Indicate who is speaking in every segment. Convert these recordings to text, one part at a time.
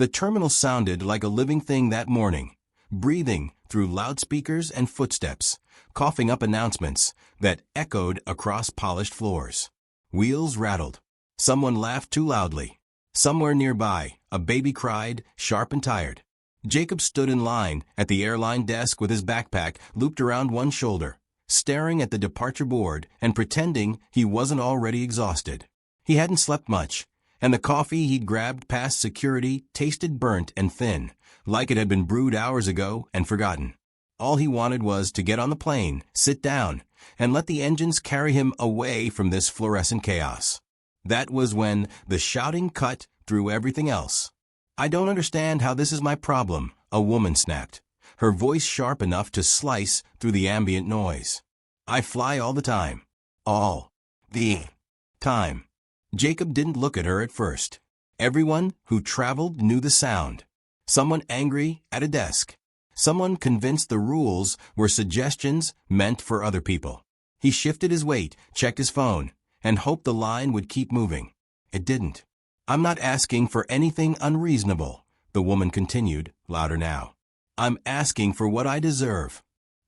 Speaker 1: The terminal sounded like a living thing that morning, breathing through loudspeakers and footsteps, coughing up announcements that echoed across polished floors. Wheels rattled. Someone laughed too loudly. Somewhere nearby, a baby cried, sharp and tired. Jacob stood in line at the airline desk with his backpack looped around one shoulder, staring at the departure board and pretending he wasn't already exhausted. He hadn't slept much, and the coffee he'd grabbed past security tasted burnt and thin, like it had been brewed hours ago and forgotten. All he wanted was to get on the plane, sit down, and let the engines carry him away from this fluorescent chaos. That was when the shouting cut through everything else. "I don't understand how this is my problem," a woman snapped, her voice sharp enough to slice through the ambient noise. "I fly all the time. All the time." Jacob didn't look at her at first. Everyone who traveled knew the sound. Someone angry at a desk. Someone convinced the rules were suggestions meant for other people. He shifted his weight, checked his phone, and hoped the line would keep moving. It didn't. "I'm not asking for anything unreasonable," the woman continued, louder now. "I'm asking for what I deserve."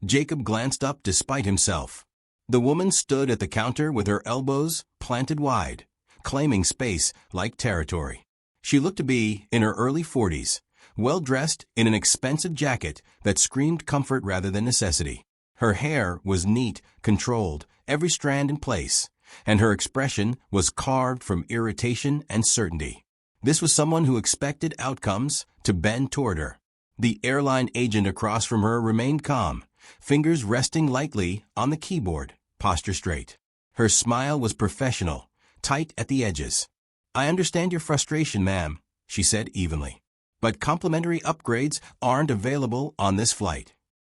Speaker 1: Jacob glanced up despite himself. The woman stood at the counter with her elbows planted wide, claiming space like territory. She looked to be in her early 40s, well-dressed in an expensive jacket that screamed comfort rather than necessity. Her hair was neat, controlled, every strand in place, and her expression was carved from irritation and certainty. This was someone who expected outcomes to bend toward her. The airline agent across from her remained calm, fingers resting lightly on the keyboard, posture straight. Her smile was professional, tight at the edges. "I understand your frustration, ma'am," she said evenly. "But complimentary upgrades aren't available on this flight."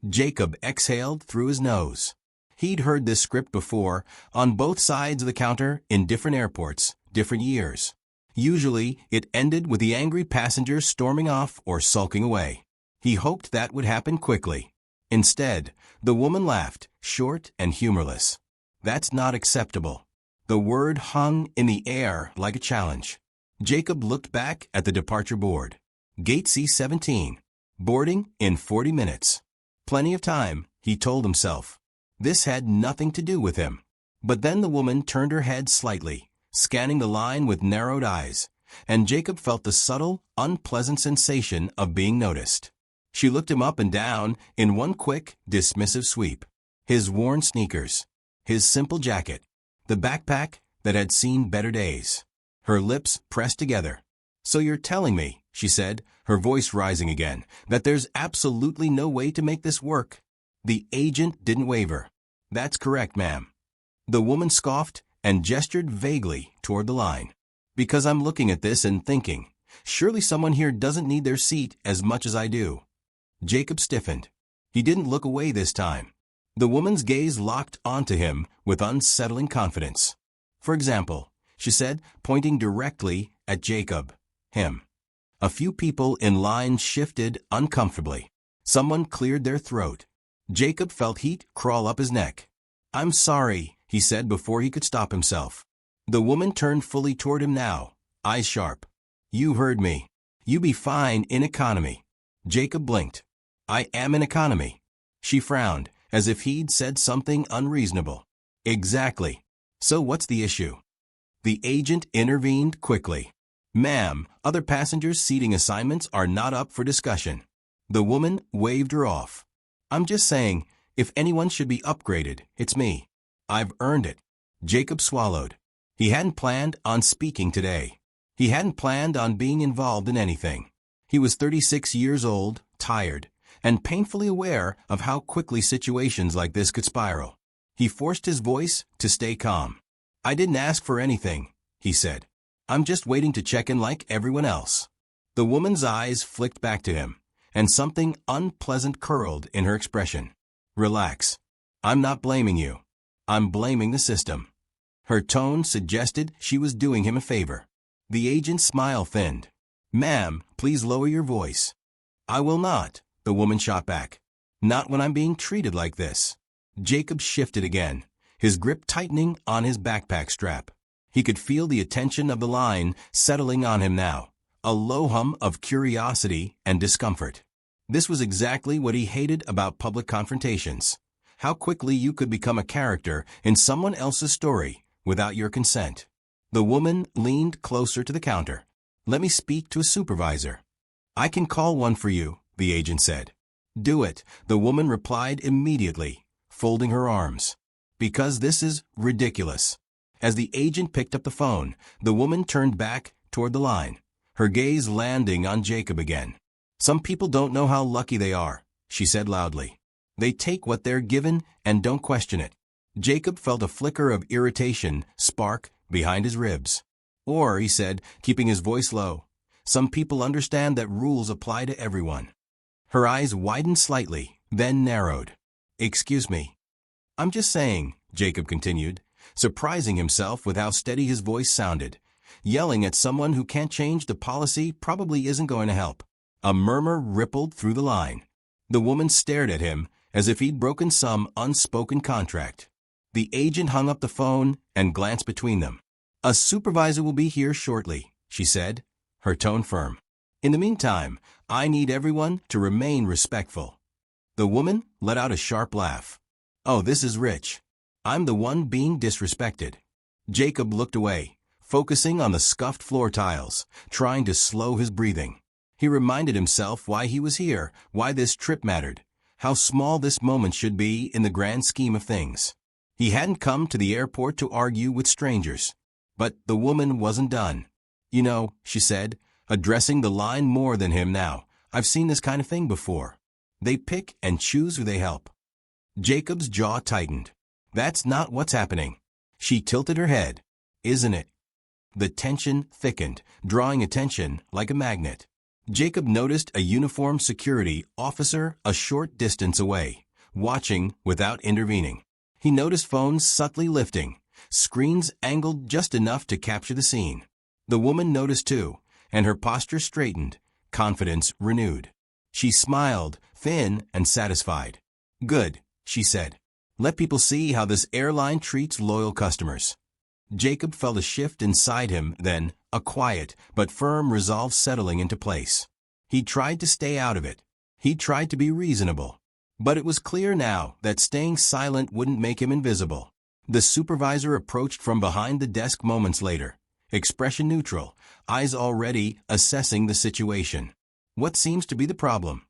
Speaker 1: Jacob exhaled through his nose. He'd heard this script before, on both sides of the counter in different airports, different years. Usually, it ended with the angry passenger storming off or sulking away. He hoped that would happen quickly. Instead, the woman laughed, short and humorless. "That's not acceptable." The word hung in the air like a challenge. Jacob looked back at the departure board. Gate C-17. Boarding in 40 minutes. Plenty of time, he told himself. This had nothing to do with him. But then the woman turned her head slightly, scanning the line with narrowed eyes, and Jacob felt the subtle, unpleasant sensation of being noticed. She looked him up and down in one quick, dismissive sweep. His worn sneakers, his simple jacket, the backpack that had seen better days. Her lips pressed together. "So you're telling me," she said, her voice rising again, "that there's absolutely no way to make this work?" The agent didn't waver. "That's correct, ma'am." The woman scoffed and gestured vaguely toward the line. "Because I'm looking at this and thinking, surely someone here doesn't need their seat as much as I do." Jacob stiffened. He didn't look away this time. The woman's gaze locked onto him with unsettling confidence. "For example," she said, pointing directly at Jacob. Him. A few people in line shifted uncomfortably. Someone cleared their throat. Jacob felt heat crawl up his neck. "I'm sorry," he said before he could stop himself. The woman turned fully toward him now, eyes sharp. "You heard me. You be fine in economy." Jacob blinked. "I am in economy." She frowned, as if he'd said something unreasonable. "Exactly. So what's the issue?" The agent intervened quickly. "Ma'am, other passengers' seating assignments are not up for discussion." The woman waved her off. "I'm just saying, if anyone should be upgraded, it's me. I've earned it." Jacob swallowed. He hadn't planned on speaking today. He hadn't planned on being involved in anything. He was 36 years old, tired, and painfully aware of how quickly situations like this could spiral. He forced his voice to stay calm. "I didn't ask for anything," he said. "I'm just waiting to check in like everyone else." The woman's eyes flicked back to him, and something unpleasant curled in her expression. "Relax. I'm not blaming you. I'm blaming the system." Her tone suggested she was doing him a favor. The agent's smile thinned. "Ma'am, please lower your voice." "I will not," the woman shot back. "Not when I'm being treated like this." Jacob shifted again, his grip tightening on his backpack strap. He could feel the attention of the line settling on him now, a low hum of curiosity and discomfort. This was exactly what he hated about public confrontations. How quickly you could become a character in someone else's story without your consent. The woman leaned closer to the counter. "Let me speak to a supervisor." "I can call one for you," the agent said. "Do it," the woman replied immediately, folding her arms. "Because this is ridiculous." As the agent picked up the phone, the woman turned back toward the line, her gaze landing on Jacob again. "Some people don't know how lucky they are," she said loudly. "They take what they're given and don't question it." Jacob felt a flicker of irritation spark behind his ribs. "Or," he said, keeping his voice low, "some people understand that rules apply to everyone." Her eyes widened slightly, then narrowed. "Excuse me." "I'm just saying," Jacob continued, surprising himself with how steady his voice sounded. Yelling at someone who can't change the policy probably isn't going to help. A murmur rippled through the line. The woman stared at him as if he'd broken some unspoken contract. The agent hung up the phone and glanced between them. "A supervisor will be here shortly," she said, her tone firm. "In the meantime, I need everyone to remain respectful." The woman let out a sharp laugh. "Oh, this is rich. I'm the one being disrespected." Jacob looked away, focusing on the scuffed floor tiles, trying to slow his breathing. He reminded himself why he was here, why this trip mattered, how small this moment should be in the grand scheme of things. He hadn't come to the airport to argue with strangers. But the woman wasn't done. "You know," she said, addressing the line more than him now, "I've seen this kind of thing before. They pick and choose who they help." Jacob's jaw tightened. "That's not what's happening." She tilted her head. "Isn't it?" The tension thickened, drawing attention like a magnet. Jacob noticed a uniformed security officer a short distance away, watching without intervening. He noticed phones subtly lifting, screens angled just enough to capture the scene. The woman noticed too, and her posture straightened, confidence renewed. She smiled, thin and satisfied. "Good," she said. "Let people see how this airline treats loyal customers." Jacob felt a shift inside him then, a quiet but firm resolve settling into place. He tried to stay out of it. He tried to be reasonable. But it was clear now that staying silent wouldn't make him invisible. The supervisor approached from behind the desk moments later, expression neutral, eyes already assessing the situation. "What seems to be the problem?"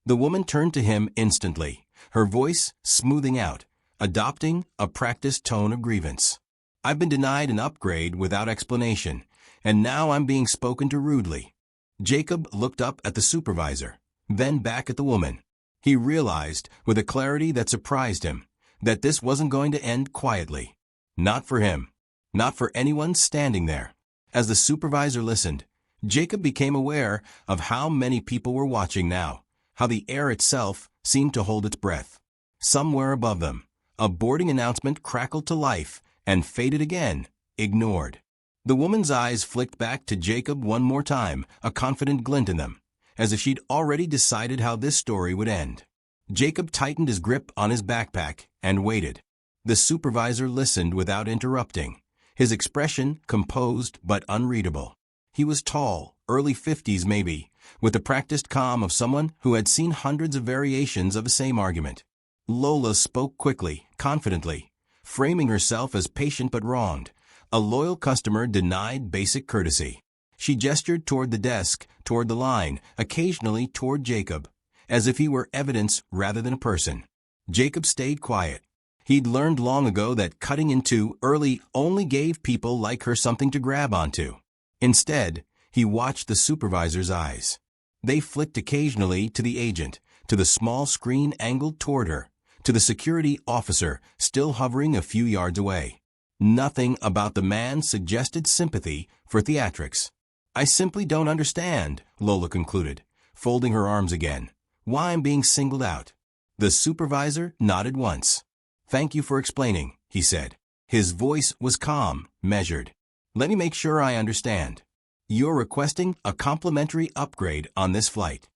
Speaker 1: The woman turned to him instantly, her voice smoothing out, adopting a practiced tone of grievance. "I've been denied an upgrade without explanation, and now I'm being spoken to rudely." Jacob looked up at the supervisor, then back at the woman. He realized, with a clarity that surprised him, that this wasn't going to end quietly. Not for him. Not for anyone standing there. As the supervisor listened, Jacob became aware of how many people were watching now, how the air itself seemed to hold its breath. Somewhere above them, a boarding announcement crackled to life and faded again, ignored. The woman's eyes flicked back to Jacob one more time, a confident glint in them, as if she'd already decided how this story would end. Jacob tightened his grip on his backpack and waited. The supervisor listened without interrupting, his expression composed but unreadable. He was tall, early 50s maybe, with the practiced calm of someone who had seen hundreds of variations of the same argument. Lola spoke quickly, confidently, framing herself as patient but wronged, a loyal customer denied basic courtesy. She gestured toward the desk, toward the line, occasionally toward Jacob, as if he were evidence rather than a person. Jacob stayed quiet. He'd learned long ago that cutting in too early only gave people like her something to grab onto. Instead, he watched the supervisor's eyes. They flicked occasionally to the agent, to the small screen angled toward her, to the security officer still hovering a few yards away. Nothing about the man suggested sympathy for theatrics. "I simply don't understand," Lola concluded, folding her arms again, "why I'm being singled out." The supervisor nodded once. "Thank you for explaining," he said. His voice was calm, measured. "Let me make sure I understand. You're requesting a complimentary upgrade on this flight."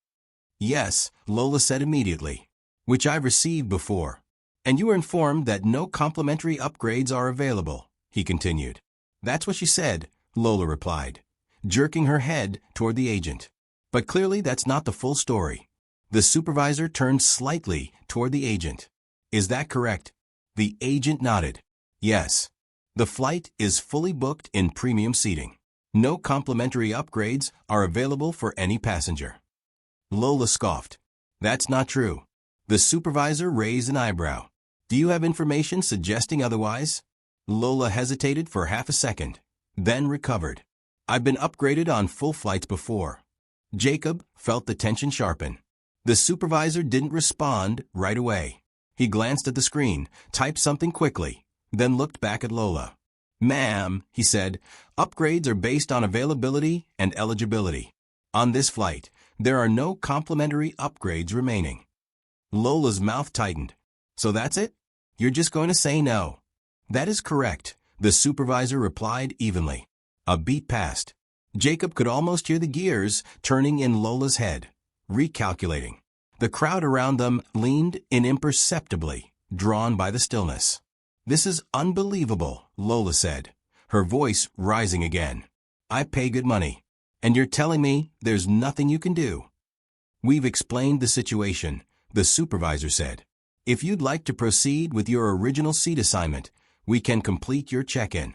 Speaker 1: "Yes," Lola said immediately, "which I've received before." "And you were informed that no complimentary upgrades are available," he continued. "That's what she said," Lola replied. jerking her head toward the agent. But clearly that's not the full story. The supervisor turned slightly toward the agent. Is that correct? The agent nodded. Yes. The flight is fully booked in premium seating. No complimentary upgrades are available for any passenger. Lola scoffed. That's not true. The supervisor raised an eyebrow. Do you have information suggesting otherwise? Lola hesitated for half a second, then recovered. I've been upgraded on full flights before. Jacob felt the tension sharpen. The supervisor didn't respond right away. He glanced at the screen, typed something quickly, then looked back at Lola. Ma'am, he said, upgrades are based on availability and eligibility. On this flight, there are no complimentary upgrades remaining. Lola's mouth tightened. So that's it? You're just going to say no? That is correct, the supervisor replied evenly. A beat passed. Jacob could almost hear the gears turning in Lola's head, recalculating. The crowd around them leaned in imperceptibly, drawn by the stillness. This is unbelievable, Lola said, her voice rising again. I pay good money, and you're telling me there's nothing you can do? We've explained the situation, the supervisor said. If you'd like to proceed with your original seat assignment, we can complete your check-in.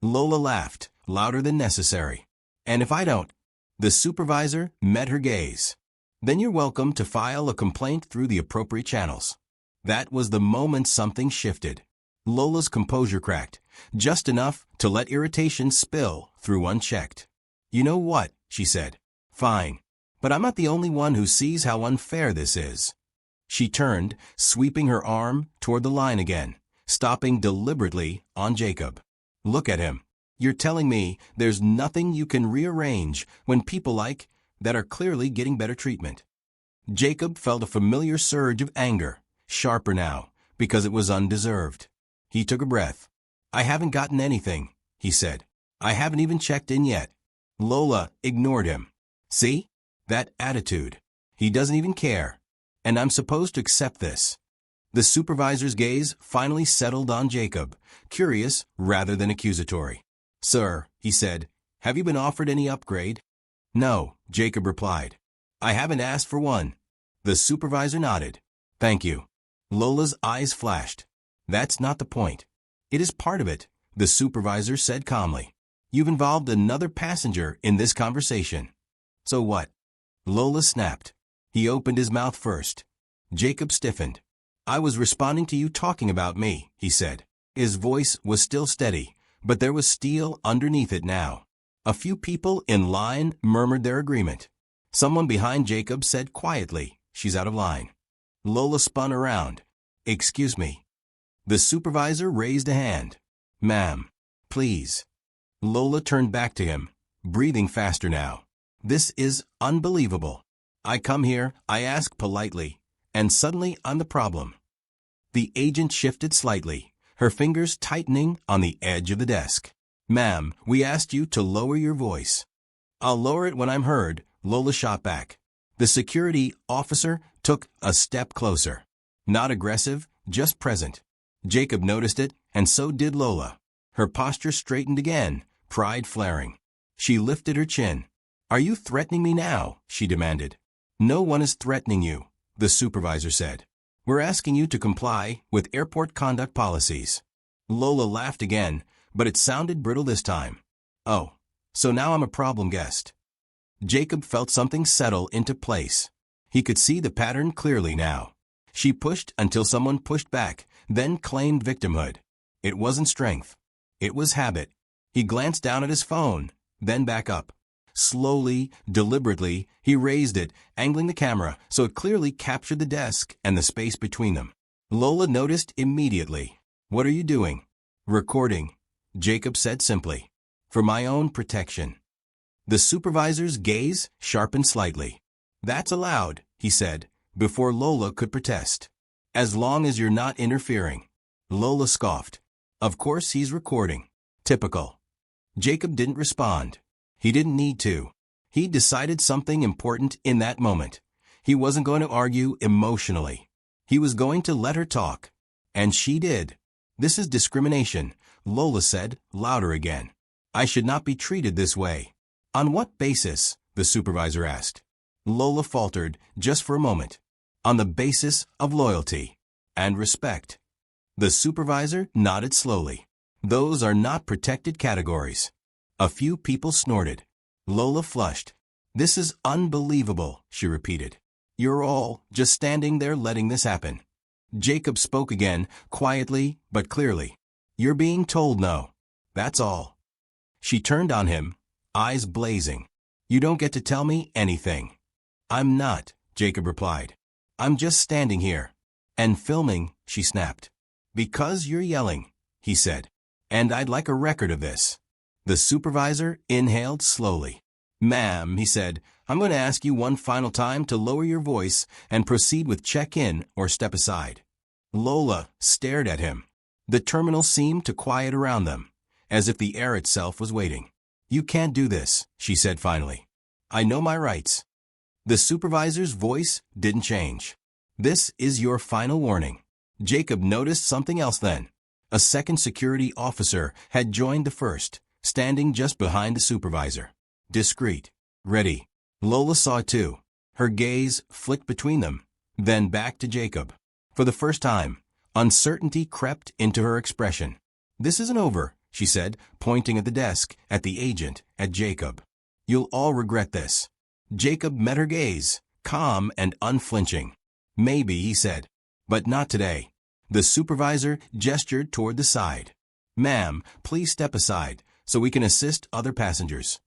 Speaker 1: Lola laughed, louder than necessary. And if I don't? The supervisor met her gaze. Then you're welcome to file a complaint through the appropriate channels. That was the moment something shifted. Lola's composure cracked, just enough to let irritation spill through unchecked. You know what, she said. Fine. But I'm not the only one who sees how unfair this is. She turned, sweeping her arm toward the line again, stopping deliberately on Jacob. Look at him. You're telling me there's nothing you can rearrange when people like that are clearly getting better treatment. Jacob felt a familiar surge of anger, sharper now, because it was undeserved. He took a breath. I haven't gotten anything, he said. I haven't even checked in yet. Lola ignored him. See? That attitude. He doesn't even care. And I'm supposed to accept this. The supervisor's gaze finally settled on Jacob, curious rather than accusatory. Sir, he said, have you been offered any upgrade? No, Jacob replied. I haven't asked for one. The supervisor nodded. Thank you. Lola's eyes flashed. That's not the point. It is part of it, the supervisor said calmly. You've involved another passenger in this conversation. So what? Lola snapped. He opened his mouth first. Jacob stiffened. I was responding to you talking about me, he said. His voice was still steady, but there was steel underneath it now. A few people in line murmured their agreement. Someone behind Jacob said quietly, she's out of line. Lola spun around. Excuse me. The supervisor raised a hand. Ma'am, please. Lola turned back to him, breathing faster now. This is unbelievable. I come here, I ask politely, and suddenly I'm the problem. The agent shifted slightly, her fingers tightening on the edge of the desk. Ma'am, we asked you to lower your voice. I'll lower it when I'm heard, Lola shot back. The security officer took a step closer. Not aggressive, just present. Jacob noticed it, and so did Lola. Her posture straightened again, pride flaring. She lifted her chin. Are you threatening me now? She demanded. No one is threatening you, the supervisor said. We're asking you to comply with airport conduct policies. Lola laughed again, but it sounded brittle this time. Oh, so now I'm a problem guest. Jacob felt something settle into place. He could see the pattern clearly now. She pushed until someone pushed back, then claimed victimhood. It wasn't strength. It was habit. He glanced down at his phone, then back up. Slowly, deliberately, he raised it, angling the camera so it clearly captured the desk and the space between them. Lola noticed immediately. What are you doing? Recording, Jacob said simply. For my own protection. The supervisor's gaze sharpened slightly. That's allowed, he said, before Lola could protest. As long as you're not interfering. Lola scoffed. Of course he's recording. Typical. Jacob didn't respond. He didn't need to. He decided something important in that moment. He wasn't going to argue emotionally. He was going to let her talk. And she did. This is discrimination, Lola said, louder again. I should not be treated this way. On what basis? The supervisor asked. Lola faltered just for a moment. On the basis of loyalty and respect. The supervisor nodded slowly. Those are not protected categories. A few people snorted. Lola flushed. This is unbelievable, she repeated. You're all just standing there letting this happen. Jacob spoke again, quietly but clearly. You're being told no. That's all. She turned on him, eyes blazing. You don't get to tell me anything. I'm not, Jacob replied. I'm just standing here. And filming, she snapped. Because you're yelling, he said. And I'd like a record of this. The supervisor inhaled slowly. Ma'am, he said, I'm going to ask you one final time to lower your voice and proceed with check-in or step aside. Lola stared at him. The terminal seemed to quiet around them, as if the air itself was waiting. You can't do this, she said finally. I know my rights. The supervisor's voice didn't change. This is your final warning. Jacob noticed something else then. A second security officer had joined the first, standing just behind the supervisor. Discreet. Ready. Lola saw it too. Her gaze flicked between them, then back to Jacob. For the first time, uncertainty crept into her expression. This isn't over, she said, pointing at the desk, at the agent, at Jacob. You'll all regret this. Jacob met her gaze, calm and unflinching. Maybe, he said, but not today. The supervisor gestured toward the side. Ma'am, please step aside so we can assist other passengers.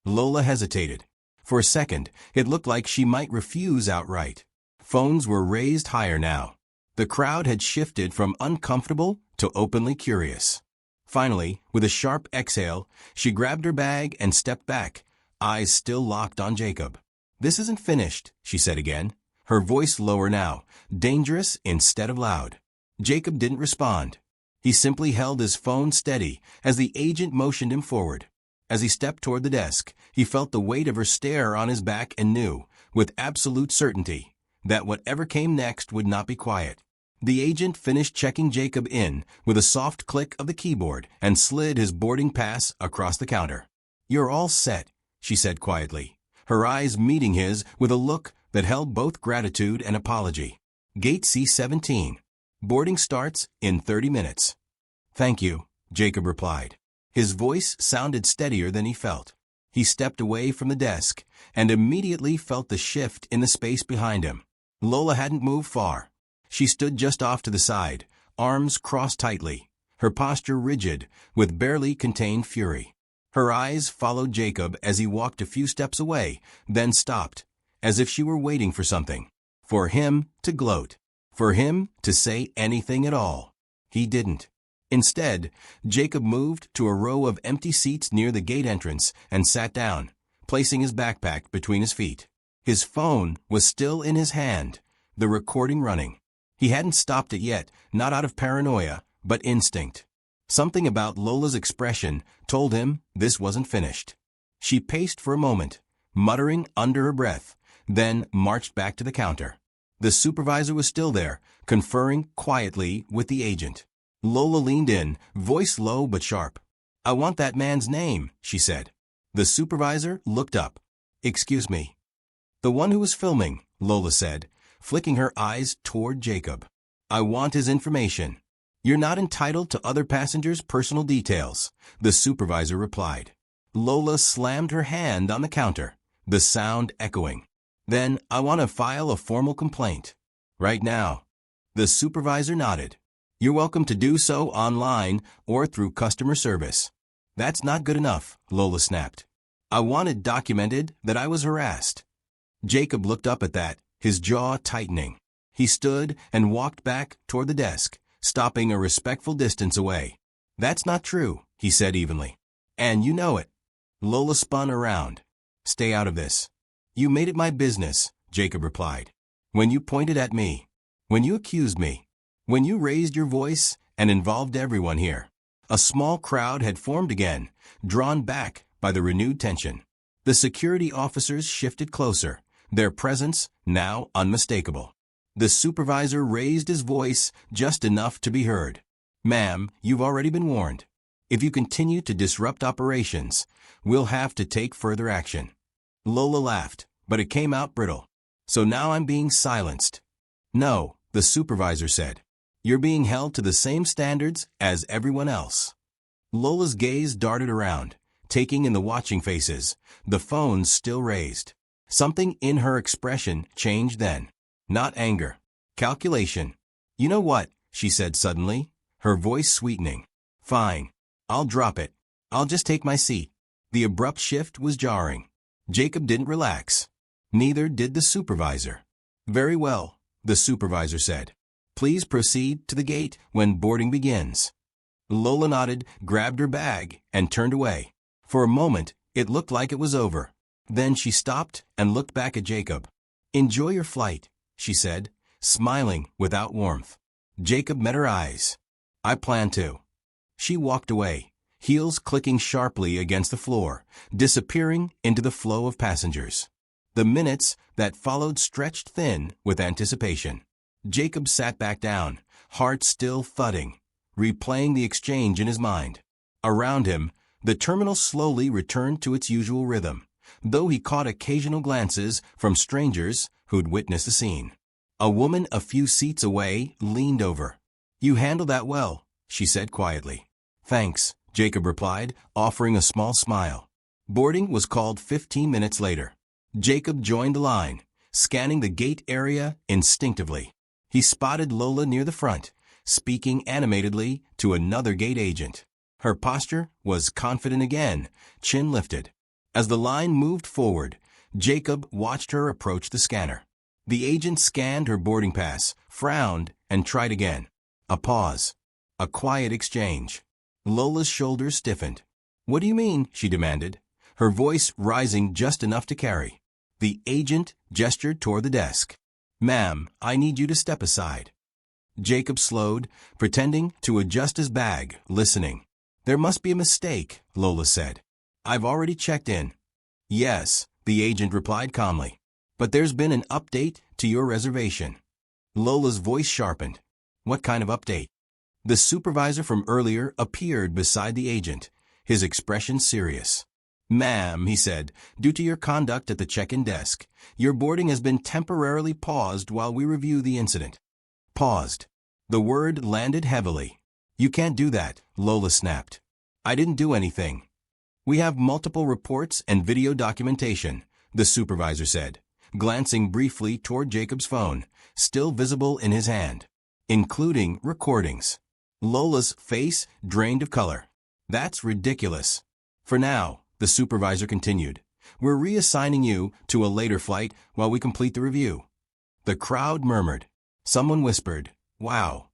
Speaker 1: Lola hesitated. For a second, it looked like she might refuse outright. Phones were raised higher now. The crowd had shifted from uncomfortable to openly curious. Finally, with a sharp exhale, she grabbed her bag and stepped back, eyes still locked on Jacob. This isn't finished, she said again, her voice lower now, dangerous instead of loud. Jacob didn't respond. He simply held his phone steady as the agent motioned him forward. As he stepped toward the desk, he felt the weight of her stare on his back and knew, with absolute certainty, that whatever came next would not be quiet. The agent finished checking Jacob in with a soft click of the keyboard and slid his boarding pass across the counter. You're all set, she said quietly, her eyes meeting his with a look that held both gratitude and apology. Gate C-17. Boarding starts in 30 minutes. Thank you, Jacob replied. His voice sounded steadier than he felt. He stepped away from the desk and immediately felt the shift in the space behind him. Lola hadn't moved far. She stood just off to the side, arms crossed tightly, her posture rigid, with barely contained fury. Her eyes followed Jacob as he walked a few steps away, then stopped, as if she were waiting for something. For him to gloat. For him to say anything at all. He didn't. Instead, Jacob moved to a row of empty seats near the gate entrance and sat down, placing his backpack between his feet. His phone was still in his hand, the recording running. He hadn't stopped it yet, not out of paranoia, but instinct. Something about Lola's expression told him this wasn't finished. She paced for a moment, muttering under her breath, then marched back to the counter. The supervisor was still there, conferring quietly with the agent. Lola leaned in, voice low but sharp. I want that man's name, she said. The supervisor looked up. Excuse me. The one who was filming, Lola said, flicking her eyes toward Jacob. I want his information. You're not entitled to other passengers' personal details, the supervisor replied. Lola slammed her hand on the counter, the sound echoing. Then I want to file a formal complaint. Right now. The supervisor nodded. You're welcome to do so online or through customer service. That's not good enough, Lola snapped. I want it documented that I was harassed. Jacob looked up at that, his jaw tightening. He stood and walked back toward the desk, stopping a respectful distance away. That's not true, he said evenly. And you know it. Lola spun around. Stay out of this. You made it my business, Jacob replied. When you pointed at me. When you accused me. When you raised your voice and involved everyone here. A small crowd had formed again, drawn back by the renewed tension. The security officers shifted closer, their presence now unmistakable. The supervisor raised his voice just enough to be heard. Ma'am, you've already been warned. If you continue to disrupt operations, we'll have to take further action. Lola laughed, but it came out brittle. So now I'm being silenced. No, the supervisor said. You're being held to the same standards as everyone else. Lola's gaze darted around, taking in the watching faces, the phones still raised. Something in her expression changed then. Not anger. Calculation. You know what? She said suddenly, her voice sweetening. Fine. I'll drop it. I'll just take my seat. The abrupt shift was jarring. Jacob didn't relax. Neither did the supervisor. Very well, the supervisor said. Please proceed to the gate when boarding begins. Lola nodded, grabbed her bag, and turned away. For a moment, it looked like it was over. Then she stopped and looked back at Jacob. Enjoy your flight, she said, smiling without warmth. Jacob met her eyes. I plan to. She walked away, heels clicking sharply against the floor, disappearing into the flow of passengers. The minutes that followed stretched thin with anticipation. Jacob sat back down, heart still thudding, replaying the exchange in his mind. Around him, the terminal slowly returned to its usual rhythm, though he caught occasional glances from strangers who'd witnessed the scene. A woman a few seats away leaned over. You handled that well, she said quietly. Thanks, Jacob replied, offering a small smile. Boarding was called 15 minutes later. Jacob joined the line, scanning the gate area instinctively. He spotted Lola near the front, speaking animatedly to another gate agent. Her posture was confident again, chin lifted. As the line moved forward, Jacob watched her approach the scanner. The agent scanned her boarding pass, frowned, and tried again. A pause. A quiet exchange. Lola's shoulders stiffened. What do you mean? She demanded, her voice rising just enough to carry. The agent gestured toward the desk. Ma'am, I need you to step aside. Jacob slowed, pretending to adjust his bag, listening. There must be a mistake, Lola said. I've already checked in. Yes, the agent replied calmly. But there's been an update to your reservation. Lola's voice sharpened. What kind of update? The supervisor from earlier appeared beside the agent, his expression serious. Ma'am, he said, due to your conduct at the check-in desk, your boarding has been temporarily paused while we review the incident. Paused. The word landed heavily. You can't do that, Lola snapped. I didn't do anything. We have multiple reports and video documentation, the supervisor said, glancing briefly toward Jacob's phone, still visible in his hand, including recordings. Lola's face drained of color. That's ridiculous. For now, the supervisor continued, we're reassigning you to a later flight while we complete the review. The crowd murmured. Someone whispered, wow.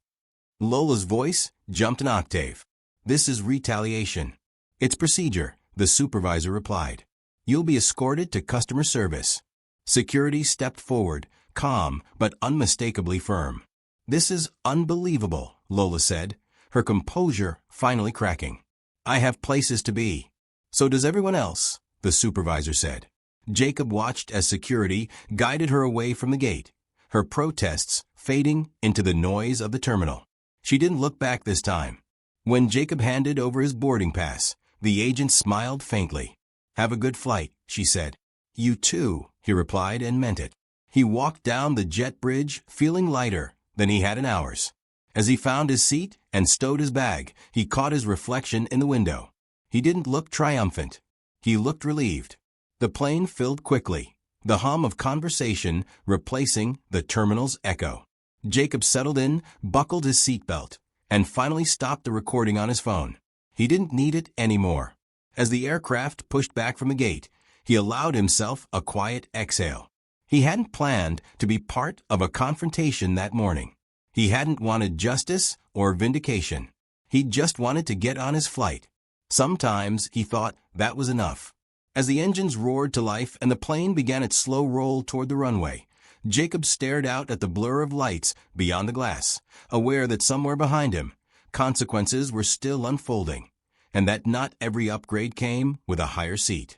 Speaker 1: Lola's voice jumped an octave. This is retaliation. It's procedure, the supervisor replied. You'll be escorted to customer service. Security stepped forward, calm but unmistakably firm. This is unbelievable, Lola said, her composure finally cracking. I have places to be. So does everyone else, the supervisor said. Jacob watched as security guided her away from the gate, her protests fading into the noise of the terminal. She didn't look back this time. When Jacob handed over his boarding pass, the agent smiled faintly. Have a good flight, she said. You too, he replied and meant it. He walked down the jet bridge feeling lighter than he had in hours. As he found his seat and stowed his bag, he caught his reflection in the window. He didn't look triumphant. He looked relieved. The plane filled quickly, the hum of conversation replacing the terminal's echo. Jacob settled in, buckled his seatbelt, and finally stopped the recording on his phone. He didn't need it anymore. As the aircraft pushed back from the gate, he allowed himself a quiet exhale. He hadn't planned to be part of a confrontation that morning. He hadn't wanted justice or vindication. He just wanted to get on his flight. Sometimes he thought that was enough. As the engines roared to life and the plane began its slow roll toward the runway, Jacob stared out at the blur of lights beyond the glass, aware that somewhere behind him, consequences were still unfolding, and that not every upgrade came with a higher seat.